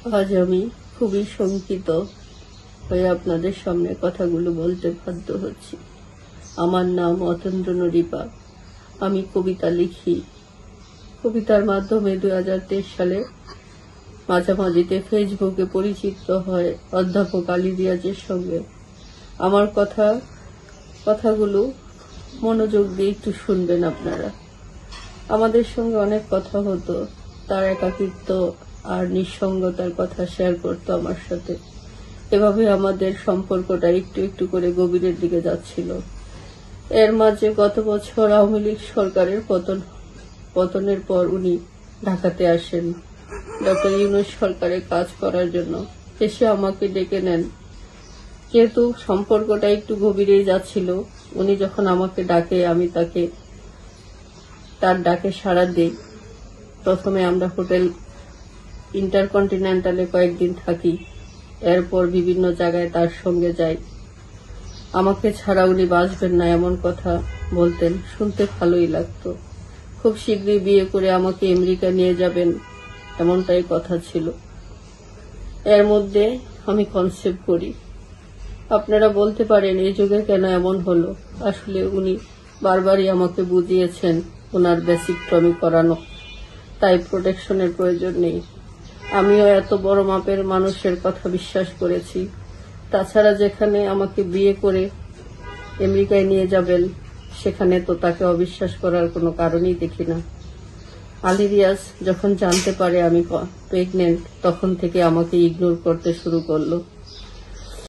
আজ আমি খুবই শঙ্কিত হয়ে আপনাদের সামনে কথাগুলো বলতে বাধ্য হচ্ছি। আমার নাম অতন্দ্র নরিপা। আমি কবিতা লিখি। কবিতার মাধ্যমে 2023 সালে মাঝামাঝিতে ফেসবুকে পরিচিত হয় অধ্যাপক আলী রিয়াজের সঙ্গে। আমার কথাগুলো মনোযোগ দিয়ে একটু শুনবেন আপনারা। আমাদের সঙ্গে অনেক কথা হতো। তার একাকিত্ব আর নিঃসঙ্গতার কথা শেয়ার করতো আমার সাথে। এভাবে আমাদের সম্পর্কটা একটু একটু করে গভীরের দিকে যাচ্ছিল। এর মাঝে গত বছর আওয়ামী লীগ সরকারের পতনের পর উনি ঢাকাতে আসেন ডক্টর ইউনূস সরকারের কাজ করার জন্য। এসে আমাকে ডেকে নেন। যেহেতু সম্পর্কটা একটু গভীরেই যাচ্ছিল, উনি যখন আমাকে ডাকে আমি তার ডাকে সাড়া দিই। প্রথমে আমরা হোটেল ইন্টারকন্টিনেন্টালে কয়েকদিন থাকি। এরপর বিভিন্ন জায়গায় তার সঙ্গে যাই। আমাকে ছাড়া উনি বাঁচবেন না এমন কথা বলতেন, শুনতে ভালোই লাগতো। খুব শীঘ্রই বিয়ে করে আমাকে আমেরিকা নিয়ে যাবেন এমনটাই কথা ছিল। এর মধ্যে আমি কনসেপ্ট করি। আপনারা বলতে পারেন এই যুগে কেন এমন হলো। আসলে উনি বারবারই আমাকে বুঝিয়েছেন ওনার বেসিকটমি করানো, তাই প্রোটেকশনের প্রয়োজন নেই। আমিও এত বড় মাপের মানুষের কথা বিশ্বাস করেছি। তাছাড়া যেখানে আমাকে বিয়ে করে আমেরিকায় নিয়ে যাবেন সেখানে তো তাকে অবিশ্বাস করার কোনো কারণই দেখি না। আলী রিয়াজ যখন জানতে পারে আমি প্রেগনেন্ট, তখন থেকে আমাকে ইগনোর করতে শুরু করলো।